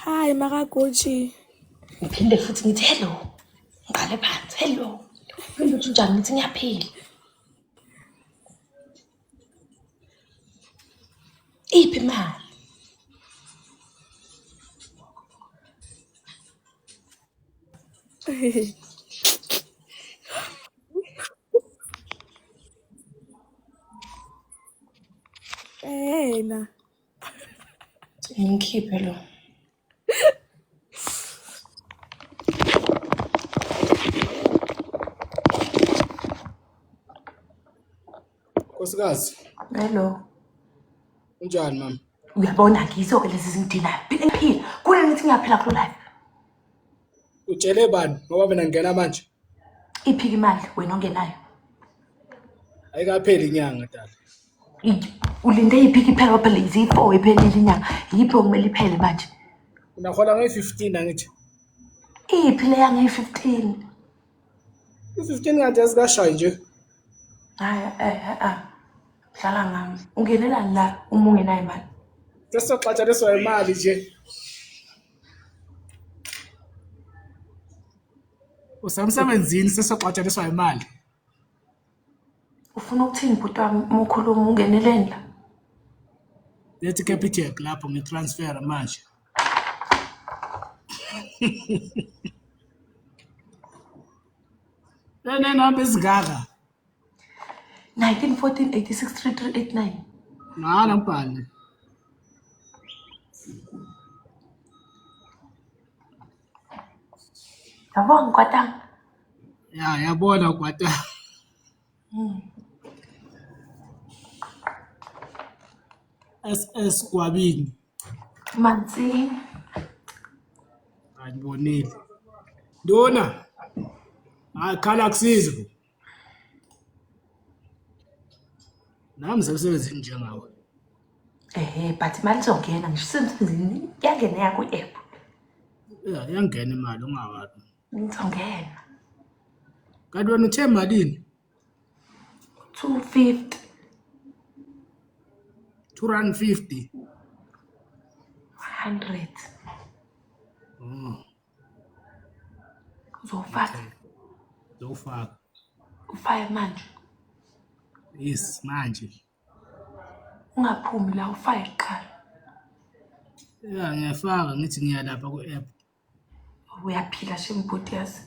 Hi, Makaguchi. Ngiphinde futhi ngithi hello. Ngiqale phansi, hello. Phinde uthi njani ngithi ngiyaphila. Iphi imali? Yena. Ngikhiphe lo. Nkosikazi, Hello. unjani mama? Uyabona ngizo-ke lezi zingidinayo. Phela ngiphila. Kule ngithi ngiyaphila kulo life. Utshele bani ngoba mina ngingena manje? Iphi imali wena ongenayo? Ayikapheli inyanga dala. Ulinde iphiki iphela phela izi-4 iphelile inyanga. Yiphi okumele iphele manje? Unahola nge-15 angithi. Iphi le yange-15? I-15 kanti yasikashayi nje. Hayi, hlala ngami. Ungenelani la uma ungenayo imali? Sesoxatshaniswa imali nje. Usemsebenzini sesoxatshaniswa imali. Ufuna ukuthini bhuti wami uma ukhuluma ungeneleni la? Lethi Capitec lapho ngitransfera manje. Namba ezingaka? 1914 86 3389. Ngala mbhali. Yabona kwatanga. Ya, yabona kwata. SS kwabini. Manzi. Angibonile. Ndona. Khala kusize. Nami semsebenzini njengawe. But imali izongena ngisho semsebenzini yangena yakho i-app. Ya, yangena imali ungawazi. Ngizongena. Kanti wena uthe malini? 250. 250. 100. Uzofaka. Uzofaka. Ufake manje. Yes, manje. Ungaphumi la ufake qala. Ya, ngiyafaka ngithi ngiya lapha ku-app. Uyaphila shembhuti yazi.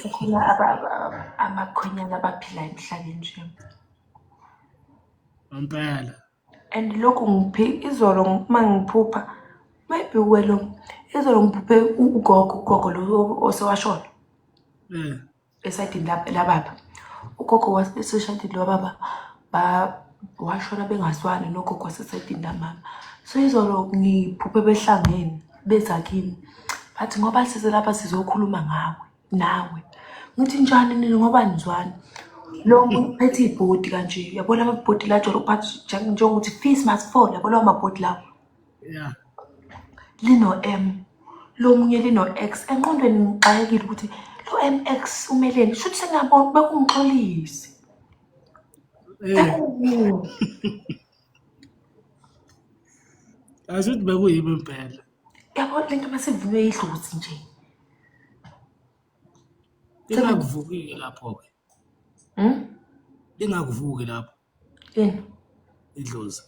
Sekhona amakhonyana abaphila emhlabeni nje. Impela. And lokhu ngiphi izolo mangiphupha maybe welo izolo ngiphuphe ugogo lo osewashona esayidini lababa. Ugogo waseshadini lwababa washona bengazwani nogogo wasesayidini lamama. So izolo ngiphuphe behlangene bezakini. Bathi ngoba size lapha sizokhuluma nawe. Ngithi njani nini ngoba nizwani? Lo uphethe ibhodi kanje. Yabona amabhodi la jolo uphathe njengokuthi fees must fall. Yabona amabhodi lawo. Yeah. Lino M. Lo munye lino X. Enqondweni ngixakekile ukuthi lo MX umeleni. Shuthi sengiyabona bekungixolisi. Asithi bekuyimi impela. Yabona lento masivunywe idlozi nje. Lingakuvuki lapho ke. Lingakuvuki lapho. Yini? Idlozi.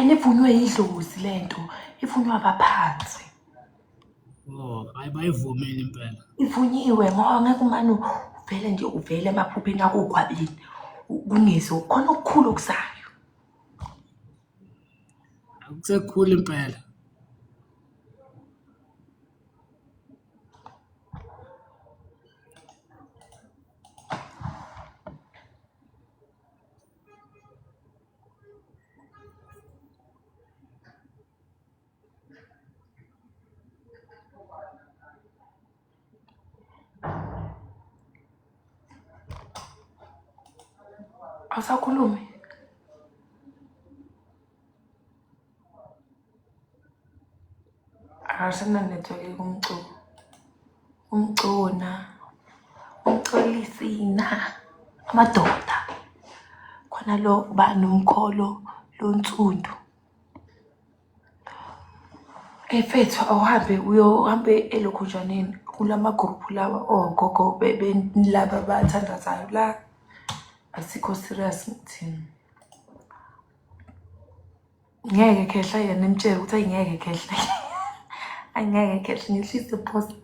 Nivunywe idlozi lento. Ivunywa abaphansi. Ayibayivumeli impela. Ivunyiwe ngoba ngeke umane uvele nje uvele emaphupheni akho kwabini. Kungezo khona okukhulu okusayo. Akusekhulu impela. Awusakhulumi? Asena network kumculo. Umcuna. Umcolisina. Amadoda. Khona lo ba nomkholo lonsundu. Mfethu awuhambe uyohambe elokhunjaneni kulamagroup lawa ogogo laba bathandazayo la asikho serious ngithini. Ngeke khehla yena nimtshele ukuthi ayingeke khehla. Angeke khehla ngehlise phosa.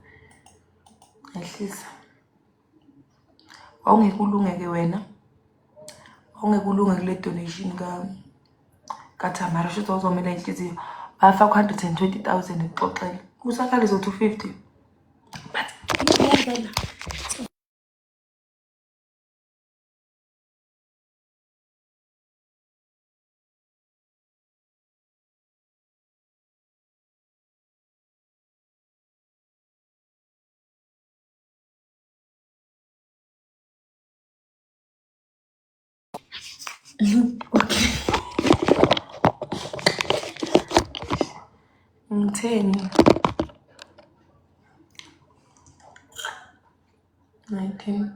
Ngehlisa. Awungeke ulungeke wena. Awungeke ulunge kule donation kaThamara shothi uzomela inhliziyo. Bafaka 120,000 ekuxoxela. Usakhala izo 250. But ngiyabona. Okay. Ngitheni? 19.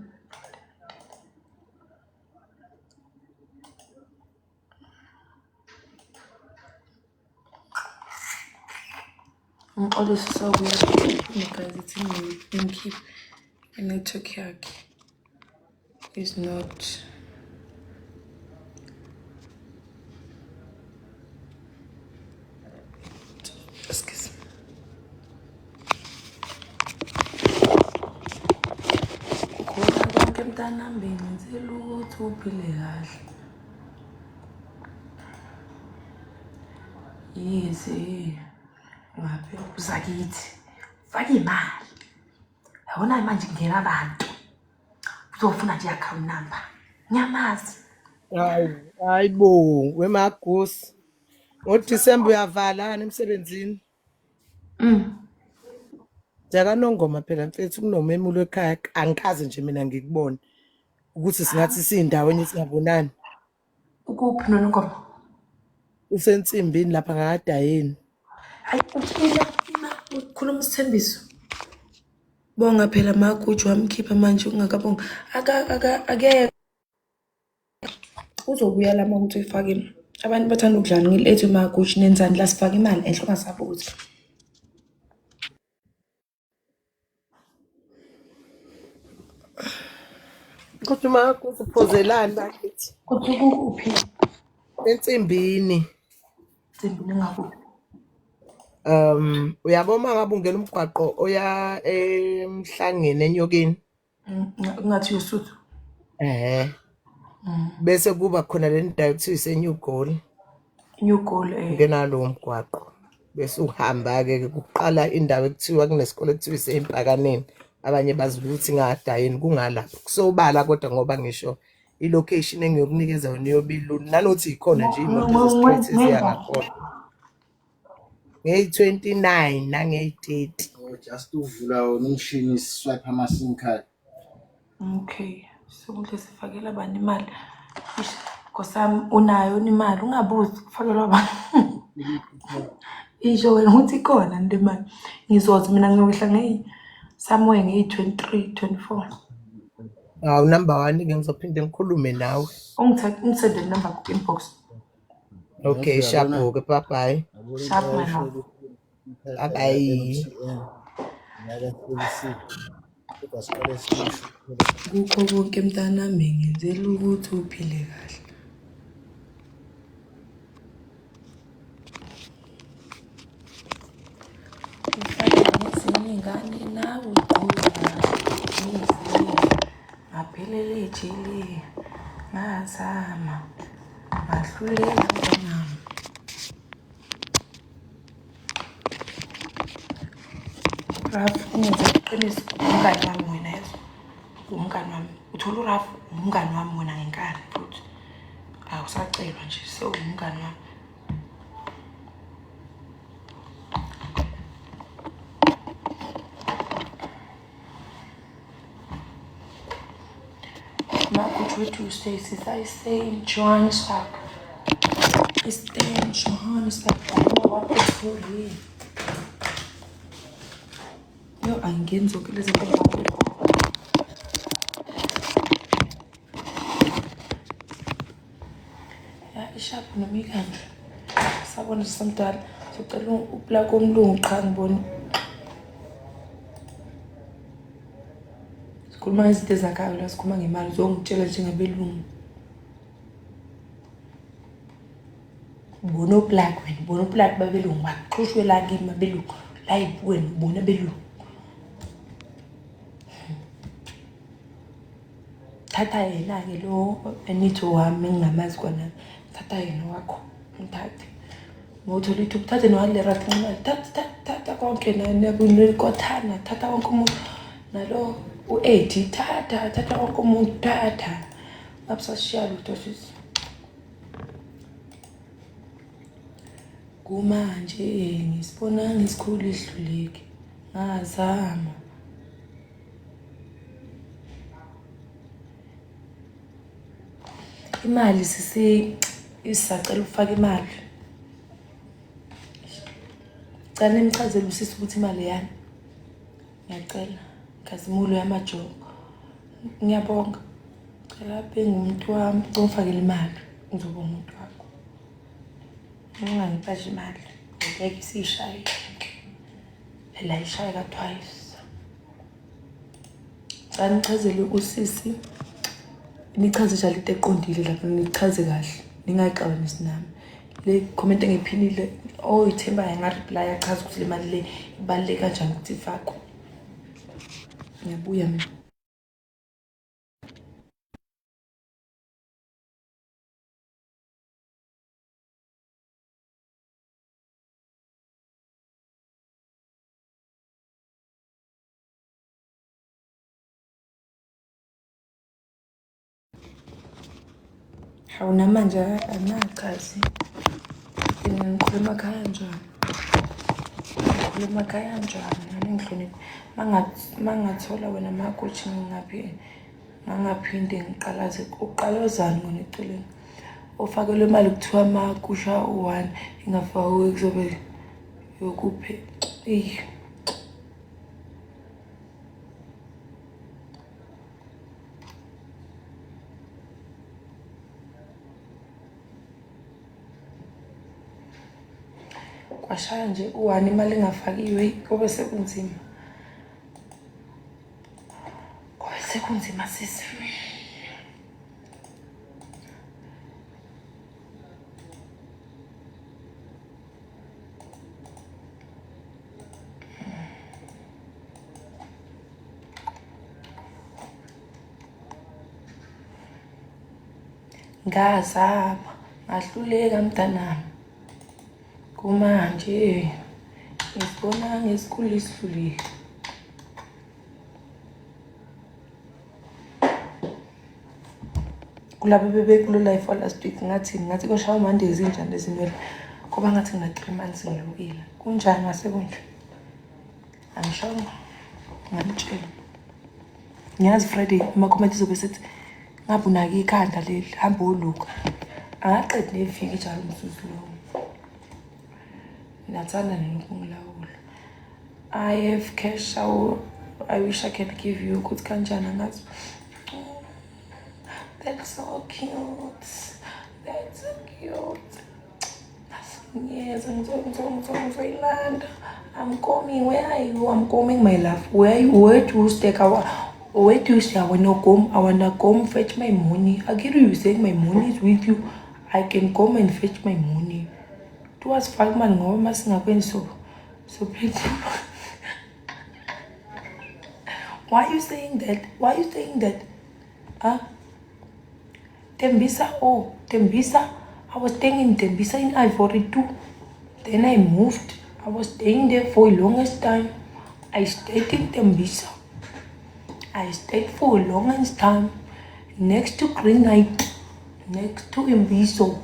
Ngixolisa sabuya guys it's ngikeep network yakhe is not excuse me. Khona konke mntanami ngenzela ukuthi uphile kahle. Yize ngabe uzakithi faka imali. Yabona manje ngena abantu. Uzofuna nje account number. Nyamazi. Hayibo wemagusi ngoDisemba uyavalana emsebenzini. Njakanongoma phela mfethu kunomemulo ekhaya angikaze nje mina ngikubone ukuthi singathi sindaweni singabonani. Ukuphi nonongoma? Usensimbini lapha ngakadayeni. Hayi uphila ukukhuluma isithembiso. Bonga phela maguju wamkhipha manje ungakabonga. Ake uzobuya lama ukuthi uyifake imali. Abantu bathanda ukudlala ngilethe maguju nenzani la sifaka imali enhle ungasaba ukuthi. Kuthi magusi uphozelani bakithi? Kuthi kuphi? Ensimbini. Simbini ngakuphi? Uyabona ngabe ungena umgwaqo oya emhlangeni enyokeni. Ngathi yosuthu. Bese kuba khona le ndawo kuthiwa iseNew Goal. New goal Ngena lo mgwaqo. Bese uhamba ke kuqala indawo ekuthiwa kunesikole ekuthiwa iseMpakaneni. Abanye bazi ukuthi ngadayeni kungalapho. Kusobala kodwa ngoba ngisho ilocation engiyokunikeza yona yobiluni nanothi ikhona nje imoto ze-straight eziya ngakhona. Nge-29 nange-30. Just uvula umshini swipe ama-SIM card. Okay. Sokuhle sifakela bani imali. Nkosami unayo imali ungabuzi kufakelwa bani. Isho wena ukuthi ikhona nje imali. Ngizothi mina ngiyohla somewhere nge-23, 24. Number 1 ke ngizophinde ngikhulume nawe. Ungisendele number ku inbox. Okay, sharp ke bye bye. Sharp man. Bye. Kukho konke mntanami ngenzela ukuthi uphile kahle. Ezinye ingane nawe ugqoka ngiziwe ngaphelele ejele ngazama ngahlulela ngami. Raf ngenze iqiniso umngani wami wena yezo. Umngani wami uthola uRaf umngani wami wena ngenkani futhi. Awusacelwa nje sewumngani wami. Where do you stay? Since I stay in Johannesburg. I stay in Johannesburg. I know what to do here. Yo, angin so kila sa pagkakas. Ya, ishap na may country. Sabon sa samtal. Sicela uplug omlungu qha ngibona. Sikhuluma ngezinto ezakhayo la sikhuluma ngemali uzongitshela njengabelungu. Bona oplug wena, bona oplug babelungu baqhushwe la kimi abelungu. La ibuwe bona belungu. Thatha yena-ke lo enitho wami engingamazi kona. Thatha yena wakho, ngithathe. Mawuthola ithuba uthathe nowale rafu imali. Thatha konke nakunikothana, thatha wonke umuntu. Nalo u-80 thatha wonke umuntu thatha. Ngabusashiya lutho sisi. Kumanje ngisibona ngisikhulu ihluleke. Ngazama. Imali isacela ukufaka imali. Cela nimchazele usisi ukuthi imali yani. Ngiyacela. Nkazimulo yamajoko. Ngiyabonga. Cela bengumuntu wami ungifakele imali. Ngizoba umuntu wakho. Ungangipashe imali. Ngeke sishaye. Phela ishaya ka twice. Cela nichazele usisi. Nichaze njalo into eqondile lapho nichaze kahle. Ningayixabanisi nami. Le comment engiphinile oyithembayo nga-reply achaza ukuthi le mali le ibaluleke kanjani ukuthi ifakwe. Ngiyabuya mina. Hawu namanje angachazi. Ngikhuluma kanjani? Ngikhuluma kanjani? Ngihlonipha. Mangathola wena ma coaching ngangaphinde ngiqalaze uqalozana ngone eceleni. Ofakelwe imali kuthiwa makusha u1 ingafakwe kuzobe yokuphe. Kwashaya nje u1 imali engafakiwe kobe sekunzima. Kobe sekunzima sisi. Ngazama, ngahluleka mntanami. Kumanje ngisibona ngesikhulu isihlulile. Kulabo bebekulo life last week ngathi koshaya uMonday zinjani lezinwele. Ngoba ngathi ngina 3 months ngilukile. Kunjani ngasekunje? Angishongo. Ngantshela. Ngiyazi Friday uma comment izobe sethi ngabe unaka ikhanda leli hamba oluka. Angaqedi neviki njalo umsuzu lo. Nathanda nokungilawula. I have cash. I wish I could give you good kanjani angazi. That's so cute. That's so cute. Yes, I'm I'm coming. Where are you? I'm coming, my love. Where do you stay? Where do you stay? I wanna come fetch my money. I get you saying my money is with you. I can come and fetch my money. Towards Fagman, no must not be so pretty. Why are you saying that? Why are you saying that? Tembisa, Tembisa. I was staying in Tembisa in Ivory too. Then I moved. I was staying there for the longest time. I stayed in Tembisa. I stayed for a longest time. Next to Green Knight. Next to Mbiso.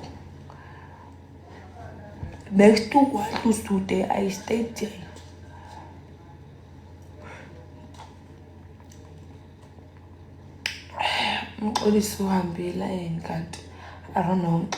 Next to what there, I stayed there. I'm always so happy, like, I don't know.